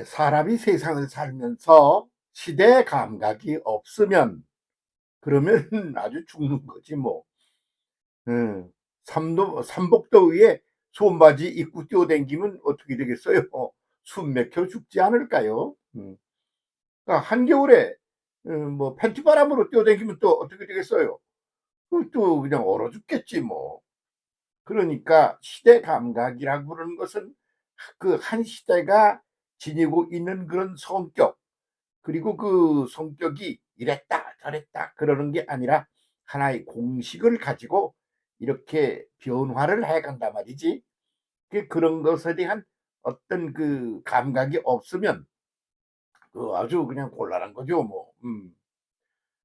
사람이 세상을 살면서 시대 감각이 없으면 그러면 아주 죽는 거지 뭐. 음, 삼복도 위에 손바지 입고 뛰어댕기면 어떻게 되겠어요? 숨 막혀 죽지 않을까요? 그러니까 한겨울에 뭐 팬티바람으로 뛰어댕기면 또 어떻게 되겠어요? 또 그냥 얼어 죽겠지 뭐. 그러니까 시대 감각이라고 그러는 것은 그 한 시대가 지니고 있는 그런 성격, 그리고 그 성격이 이랬다 저랬다 그러는 게 아니라 하나의 공식을 가지고 이렇게 변화를 해 간단 말이지. 그런 것에 대한 어떤 그 감각이 없으면 그 아주 그냥 곤란한 거죠 뭐.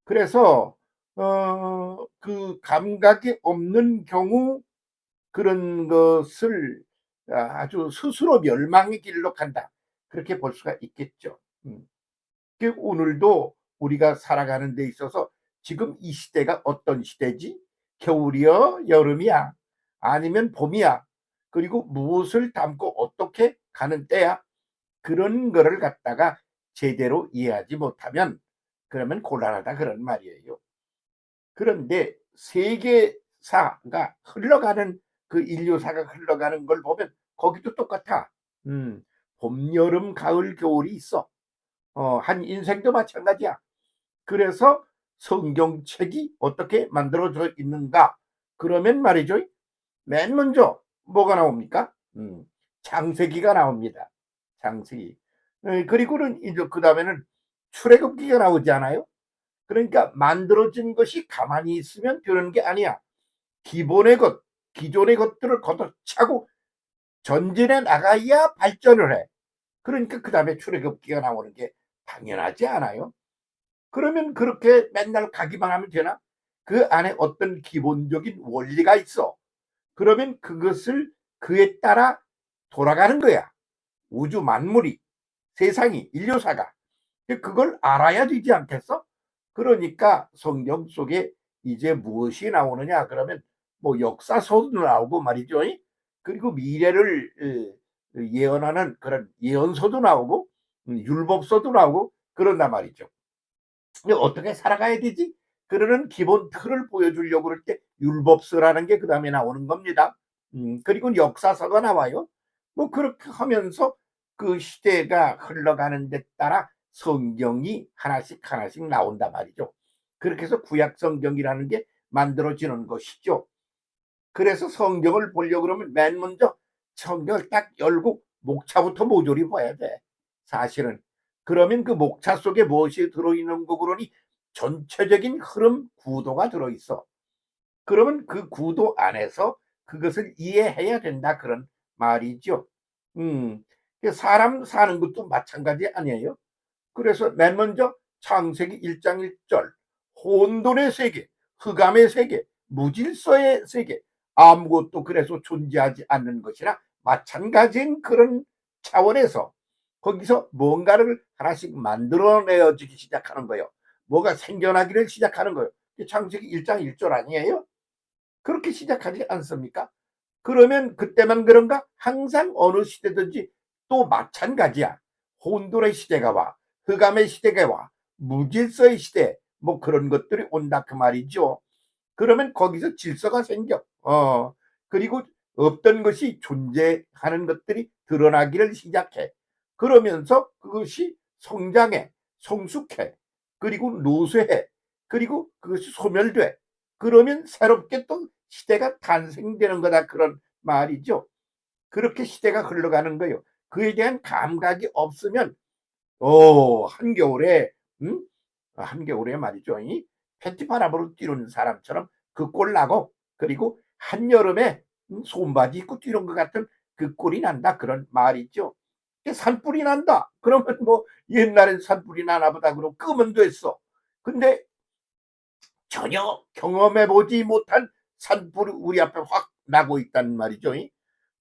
그래서 그 감각이 없는 경우 그런 것을 아주 스스로 멸망의 길로 간다, 그렇게 볼 수가 있겠죠. 음. 오늘도 우리가 살아가는 데 있어서 지금 이 시대가 어떤 시대지? 겨울이여 여름이야 아니면 봄이야, 그리고 무엇을 담고 어떻게 가는 때야, 그런 거를 갖다가 제대로 이해하지 못하면 그러면 곤란하다 그런 말이에요. 그런데 세계사가 흘러가는 그 인류사가 흘러가는 걸 보면 거기도 똑같아. 음, 봄, 여름, 가을, 겨울이 있어. 한 인생도 마찬가지야. 그래서 성경책이 어떻게 만들어져 있는가? 그러면 말이죠. 맨 먼저 뭐가 나옵니까? 창세기가 나옵니다. 창세기. 그리고는 이제 그 다음에는 출애굽기가 나오지 않아요? 그러니까 만들어진 것이 가만히 있으면 되는 게 아니야. 기본의 것, 기존의 것들을 걷어차고 전진해 나가야 발전을 해. 그러니까 그 다음에 출애굽기가 나오는 게 당연하지 않아요? 그러면 그렇게 맨날 가기만 하면 되나? 그 안에 어떤 기본적인 원리가 있어. 그러면 그것을 그에 따라 돌아가는 거야. 우주 만물이, 세상이, 인류사가. 그걸 알아야 되지 않겠어? 그러니까 성경 속에 이제 무엇이 나오느냐 그러면 뭐 역사서도 나오고 말이죠. 그리고 미래를 예언하는 그런 예언서도 나오고 율법서도 나오고 그런단 말이죠. 근데 어떻게 살아가야 되지? 그러는 기본 틀을 보여주려고 그럴 때 율법서라는 게 그 다음에 나오는 겁니다. 그리고 역사서가 나와요. 뭐 그렇게 하면서 그 시대가 흘러가는 데 따라 성경이 하나씩 하나씩 나온단 말이죠. 그렇게 해서 구약 성경이라는 게 만들어지는 것이죠. 그래서 성경을 보려고 그러면 맨 먼저 성경을 딱 열고 목차부터 모조리 봐야 돼. 사실은. 그러면 그 목차 속에 무엇이 들어있는 거 그러니 전체적인 흐름 구도가 들어있어. 그러면 그 구도 안에서 그것을 이해해야 된다 그런 말이죠. 음, 사람 사는 것도 마찬가지 아니에요. 그래서 맨 먼저 창세기 1장 1절 혼돈의 세계, 흑암의 세계, 무질서의 세계, 아무것도 그래서 존재하지 않는 것이나 마찬가지인 그런 차원에서 거기서 뭔가를 하나씩 만들어내어지기 시작하는 거예요. 뭐가 생겨나기를 시작하는 거예요. 창세기 1장 1절 아니에요? 그렇게 시작하지 않습니까? 그러면 그때만 그런가? 항상 어느 시대든지 또 마찬가지야. 혼돈의 시대가 와, 흑암의 시대가 와, 무질서의 시대, 뭐 그런 것들이 온다 그 말이죠. 그러면 거기서 질서가 생겨. 그리고 없던 것이 존재하는 것들이 드러나기를 시작해. 그러면서 그것이 성장해, 성숙해, 그리고 노쇠해, 그리고 그것이 소멸돼. 그러면 새롭게 또 시대가 탄생되는 거다 그런 말이죠. 그렇게 시대가 흘러가는 거예요. 그에 대한 감각이 없으면 한겨울에 한겨울에 말이죠. 이 팬티바람으로 뛰는 사람처럼 그 꼴 나고, 그리고 한여름에 손바지 입고 뛰는 것 같은 그 꼴이 난다 그런 말이죠. 산불이 난다 그러면 뭐 옛날엔 산불이 나나 보다 그러고 끄면 됐어. 근데 전혀 경험해 보지 못한 산불이 우리 앞에 확 나고 있단 말이죠.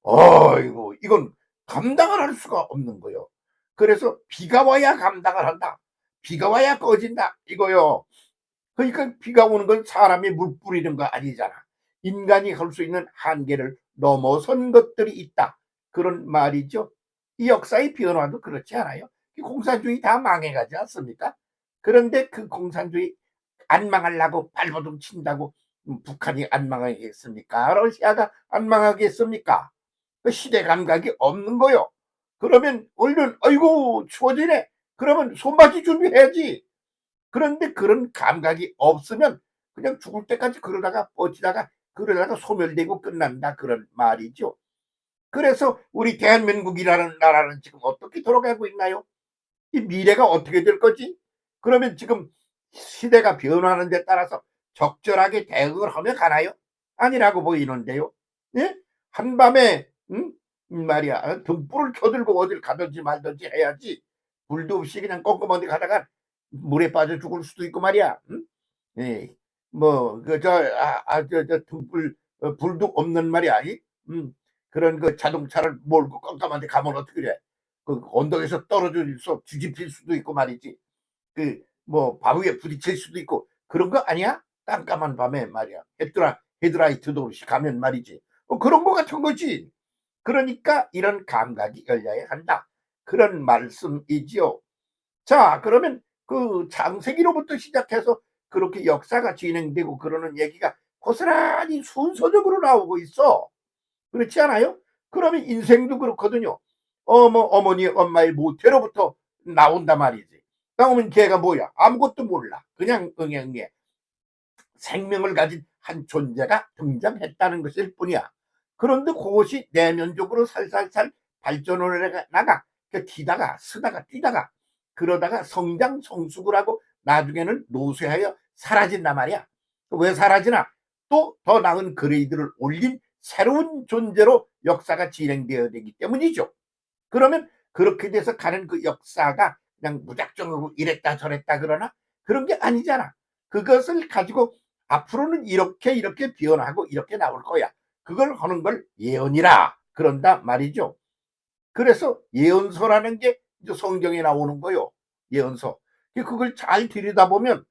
어이고 이건 감당을 할 수가 없는 거요. 그래서 비가 와야 감당을 한다. 비가 와야 꺼진다 이거요. 그러니까 비가 오는 건 사람이 물 뿌리는 거 아니잖아. 인간이 할 수 있는 한계를 넘어선 것들이 있다 그런 말이죠. 이 역사의 변화도 그렇지 않아요? 이 공산주의 다 망해가지 않습니까? 그런데 그 공산주의 안 망하려고 발버둥 친다고 북한이 안 망하겠습니까? 러시아가 안 망하겠습니까? 그 시대 감각이 없는 거요. 그러면 얼른 아이고 추워지네. 그러면 손바지 준비해야지. 그런데 그런 감각이 없으면 그냥 죽을 때까지 그러다가 버티다가 그러다가 소멸되고 끝난다 그런 말이죠. 그래서 우리 대한민국이라는 나라는 지금 어떻게 돌아가고 있나요? 이 미래가 어떻게 될 거지? 그러면 지금 시대가 변화하는 데 따라서 적절하게 대응을 하며 가나요? 아니라고 보이는데요. 예? 한밤에 말이야 등불을 켜들고 어딜 가든지 말든지 해야지. 불도 없이 그냥 꼼꼼하게 가다가 물에 빠져 죽을 수도 있고 말이야. 응? 예. 뭐 그 저 등불 불도 없는 말이야. 그런 그 자동차를 몰고 깜깜한 데 가면 어떻게 돼? 그 언덕에서 떨어져서 뒤집힐 수도 있고 말이지. 그 뭐 바위에 부딪힐 수도 있고 그런 거 아니야? 깜깜한 밤에 말이야. 헤드라이트도 없이 가면 말이지. 그런 거 같은 거지. 그러니까 이런 감각이 열려야 한다. 그런 말씀이지요. 자, 그러면 그 창세기로부터 시작해서 그렇게 역사가 진행되고 그러는 얘기가 고스란히 순서적으로 나오고 있어. 그렇지 않아요? 그러면 인생도 그렇거든요. 어머니 엄마의 모태로부터 나온단 말이지. 그러면 걔가 뭐야? 아무것도 몰라. 그냥 응애응애 생명을 가진 한 존재가 등장했다는 것일 뿐이야. 그런데 그것이 내면적으로 살살살 발전을 나가 기다가 쓰다가 뛰다가 그러다가 성장 성숙을 하고 나중에는 노쇠하여 사라진단 말이야. 왜 사라지나? 또 더 나은 그레이드를 올린 새로운 존재로 역사가 진행되어야 되기 때문이죠. 그러면 그렇게 돼서 가는 그 역사가 그냥 무작정으로 이랬다 저랬다 그러나 그런 게 아니잖아. 그것을 가지고 앞으로는 이렇게 변하고 이렇게 나올 거야. 그걸 하는 걸 예언이라 그런다 말이죠. 그래서 예언서라는 게 이제 성경에 나오는 거요. 예언서. 그걸 잘 들여다보면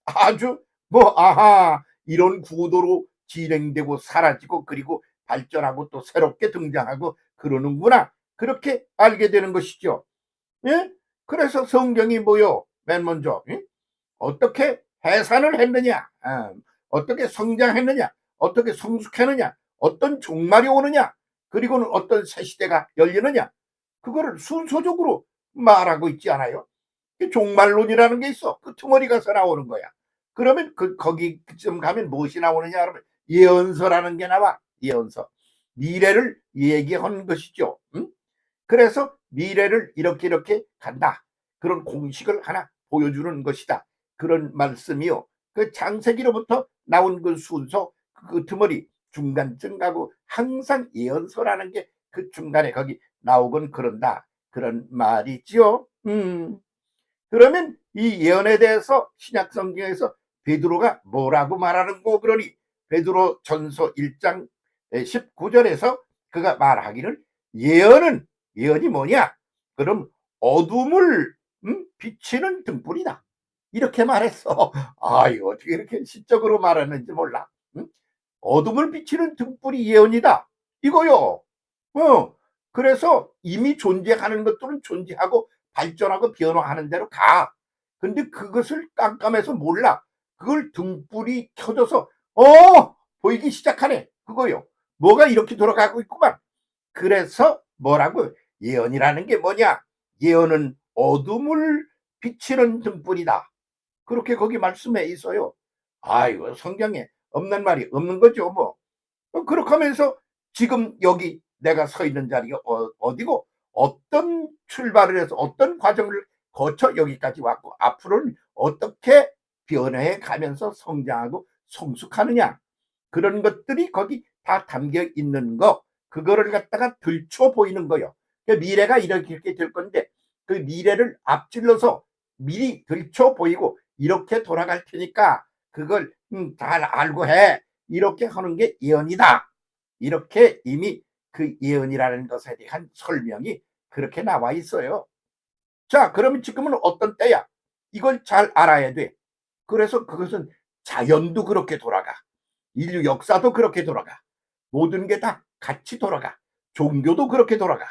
아주 뭐 아하 이런 구도로 진행되고 사라지고 그리고 발전하고 또 새롭게 등장하고 그러는구나. 그렇게 알게 되는 것이죠. 예? 그래서 성경이 뭐요? 맨 먼저 어떻게 해산을 했느냐, 어떻게 성장했느냐, 어떻게 성숙했느냐, 어떤 종말이 오느냐, 그리고는 어떤 새 시대가 열리느냐, 그거를 순서적으로 말하고 있지 않아요? 종말론이라는 게 있어. 그 퉁어리 가서 나오는 거야. 그러면 거기쯤 가면 무엇이 나오느냐 그러면 예언서라는 게 나와. 예언서. 미래를 얘기하는 것이죠. 응? 그래서 미래를 이렇게 간다. 그런 공식을 하나 보여주는 것이다. 그런 말씀이요. 그 창세기로부터 나온 그 순서, 그 드머리 중간쯤 가고 항상 예언서라는 게 그 중간에 거기 나오곤 그런다. 그런 말이지요. 그러면 이 예언에 대해서 신약 성경에서 베드로가 뭐라고 말하는 거 그러니 베드로 전서 1장 19절에서 그가 말하기를 예언이 뭐냐? 그럼 어둠을 비치는 등불이다. 이렇게 말했어. 아, 이거 어떻게 이렇게 시적으로 말하는지 몰라. 응? 어둠을 비치는 등불이 예언이다. 이거요. 그래서 이미 존재하는 것들은 존재하고 발전하고 변화하는 대로 가. 근데 그것을 깜깜해서 몰라. 그걸 등불이 켜져서 보이기 시작하네. 그거요. 뭐가 이렇게 돌아가고 있구만. 그래서 뭐라고? 예언이라는 게 뭐냐? 예언은 어둠을 비치는 등불이다. 그렇게 거기 말씀에 있어요. 아이고 성경에 없는 말이 없는 거죠 뭐. 그렇게 하면서 지금 여기 내가 서 있는 자리가 어디고 어떤 출발을 해서 어떤 과정을 거쳐 여기까지 왔고 앞으로는 어떻게 변해 가면서 성장하고 성숙하느냐 그런 것들이 거기 다 담겨 있는 거 그거를 갖다가 들춰 보이는 거요. 미래가 이렇게 될 건데 그 미래를 앞질러서 미리 들춰 보이고 이렇게 돌아갈 테니까 그걸 잘 알고 해. 이렇게 하는 게 예언이다. 이렇게 이미 그 예언이라는 것에 대한 설명이 그렇게 나와 있어요. 자, 그러면 지금은 어떤 때야? 이걸 잘 알아야 돼. 그래서 그것은 자연도 그렇게 돌아가. 인류 역사도 그렇게 돌아가. 모든 게 다 같이 돌아가. 종교도 그렇게 돌아가.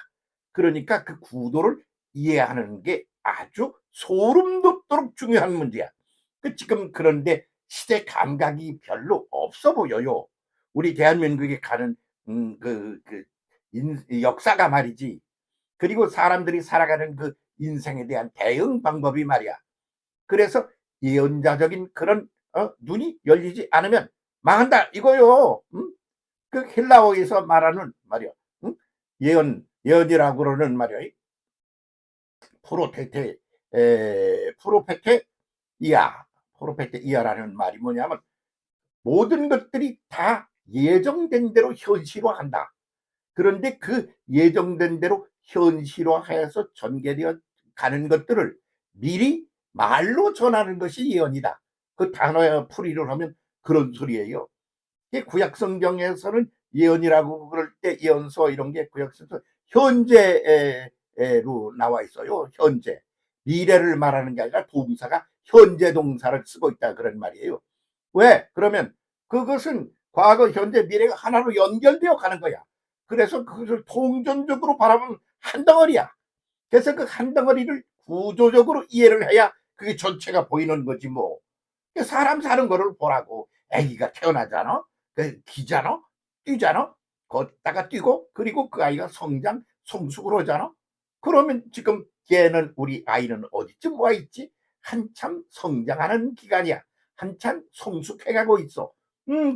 그러니까 그 구도를 이해하는 게 아주 소름 돋도록 중요한 문제야. 지금 그런데 시대 감각이 별로 없어 보여요. 우리 대한민국에 가는 역사가 말이지. 그리고 사람들이 살아가는 그 인생에 대한 대응 방법이 말이야. 그래서 예언자적인 그런 눈이 열리지 않으면 망한다 이거요. 그 헬라어에서 말하는 말이야. 예언이라고 그러는 말이야. 프로테테 프로페테 이하 프로페테 이하라는 말이 뭐냐면 모든 것들이 다 예정된 대로 현실화한다. 그런데 그 예정된 대로 현실화해서 전개되어 가는 것들을 미리 말로 전하는 것이 예언이다. 그 단어의 풀이를 하면 그런 소리예요. 구약 성경에서는 예언이라고 그럴 때 예언서 이런 게 구약 성경 현재로 나와 있어요. 현재. 미래를 말하는 게 아니라 동사가 현재 동사를 쓰고 있다 그런 말이에요. 왜? 그러면 그것은 과거, 현재, 미래가 하나로 연결되어 가는 거야. 그래서 그것을 통전적으로 바라보면 한 덩어리야. 그래서 그 한 덩어리를 구조적으로 이해를 해야 그게 전체가 보이는 거지 뭐. 사람 사는 거를 보라고. 아기가 태어나잖아. 기잖아. 뛰잖아. 걷다가 뛰고 그리고 그 아이가 성장 성숙을 하잖아. 그러면 지금 걔는 우리 아이는 어디쯤 와 있지? 한참 성장하는 기간이야. 한참 성숙해가고 있어.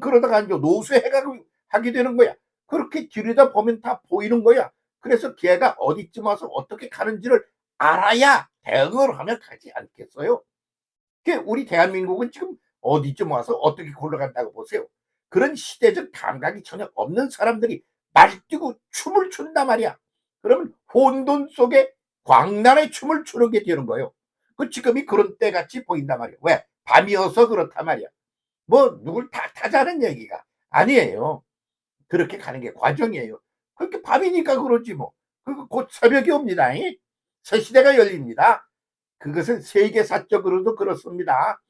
그러다가 이제 노쇠해가고 하게 되는 거야. 그렇게 들여다 보면 다 보이는 거야. 그래서 걔가 어디쯤 와서 어떻게 가는지를 알아야 대응을 하면 가지 않겠어요? 우리 대한민국은 지금 어디쯤 와서 어떻게 굴러간다고 보세요. 그런 시대적 감각이 전혀 없는 사람들이 날뛰고 춤을 춘단 말이야. 그러면 혼돈 속에 광란의 춤을 추는 게 되는 거예요. 지금이 그런 때같이 보인단 말이야. 왜? 밤이어서 그렇단 말이야. 뭐 누굴 탓하자는 얘기가 아니에요. 그렇게 가는 게 과정이에요. 그렇게 밤이니까 그러지 뭐. 곧 새벽이 옵니다. 새 시대가 열립니다. 그것은 세계사적으로도 그렇습니다.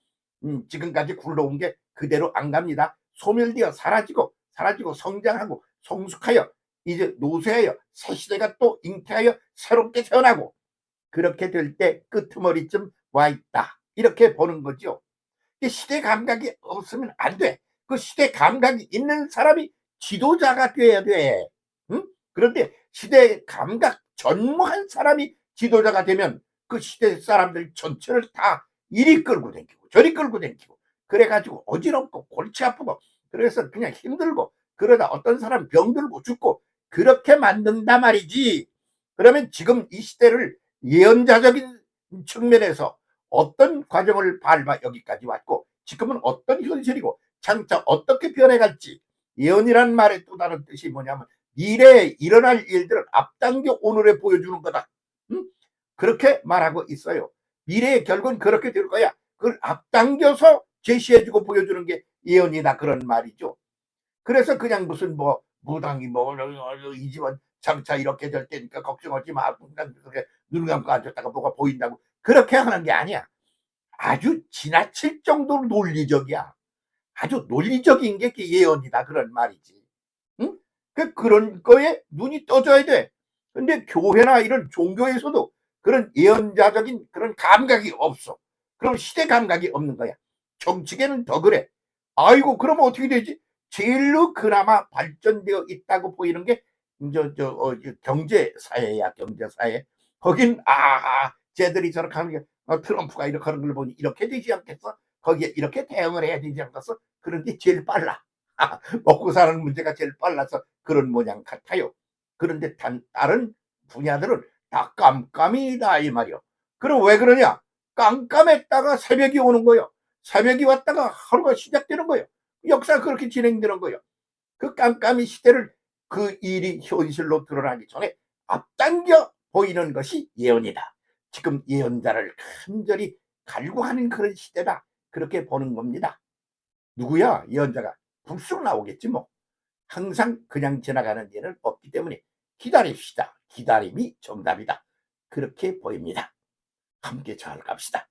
지금까지 굴러온 게 그대로 안 갑니다. 소멸되어 사라지고 성장하고 성숙하여 이제 노쇠하여 새 시대가 또 잉태하여 새롭게 태어나고 그렇게 될 때 끄트머리쯤 와 있다. 이렇게 보는 거죠. 시대 감각이 없으면 안 돼. 그 시대 감각이 있는 사람이 지도자가 돼야 돼. 응? 그런데 시대 감각 전무한 사람이 지도자가 되면 그 시대 사람들 전체를 다 이리 끌고 다니고 저리 끌고 다니고 그래가지고 어지럽고 골치 아프고 그래서 그냥 힘들고 그러다 어떤 사람 병들고 죽고 그렇게 만든단 말이지. 그러면 지금 이 시대를 예언자적인 측면에서 어떤 과정을 밟아 여기까지 왔고 지금은 어떤 현실이고 장차 어떻게 변해갈지 예언이란 말의 또 다른 뜻이 뭐냐면 미래에 일어날 일들을 앞당겨 오늘에 보여주는 거다. 응? 그렇게 말하고 있어요. 미래의 결과는 그렇게 될 거야. 그걸 앞당겨서 제시해주고 보여주는 게 예언이다 그런 말이죠. 그래서 그냥 무슨 뭐 무당이 뭐 이 집은 장차 이렇게 될 테니까 걱정하지 마. 눈 감고 앉았다가 뭐가 보인다고 그렇게 하는 게 아니야. 아주 지나칠 정도로 논리적이야. 아주 논리적인 게 예언이다 그런 말이지. 응? 그런 거에 눈이 떠져야 돼. 근데 교회나 이런 종교에서도 그런 예언자적인 그런 감각이 없어. 그럼 시대 감각이 없는 거야. 정치계는 더 그래. 아이고 그러면 어떻게 되지? 제일로 그나마 발전되어 있다고 보이는 게 경제 사회야. 경제 사회. 거긴 쟤들이 저렇게 하는 게 트럼프가 이렇게 하는 걸 보니 이렇게 되지 않겠어? 거기에 이렇게 대응을 해야 되지 않겠어? 그런데 제일 빨라. 먹고 사는 문제가 제일 빨라서 그런 모양 같아요. 그런데 다른 분야들은 다 깜깜이다 이 말이요. 그럼 왜 그러냐? 깜깜했다가 새벽이 오는 거예요. 새벽이 왔다가 하루가 시작되는 거예요. 역사가 그렇게 진행되는 거예요. 그 깜깜이 시대를 그 일이 현실로 드러나기 전에 앞당겨 보이는 것이 예언이다. 지금 예언자를 간절히 갈구하는 그런 시대다. 그렇게 보는 겁니다. 누구야? 예언자가 불쑥 나오겠지 뭐. 항상 그냥 지나가는 일은 없기 때문에 기다립시다. 기다림이 정답이다. 그렇게 보입니다. 함께 잘 갑시다.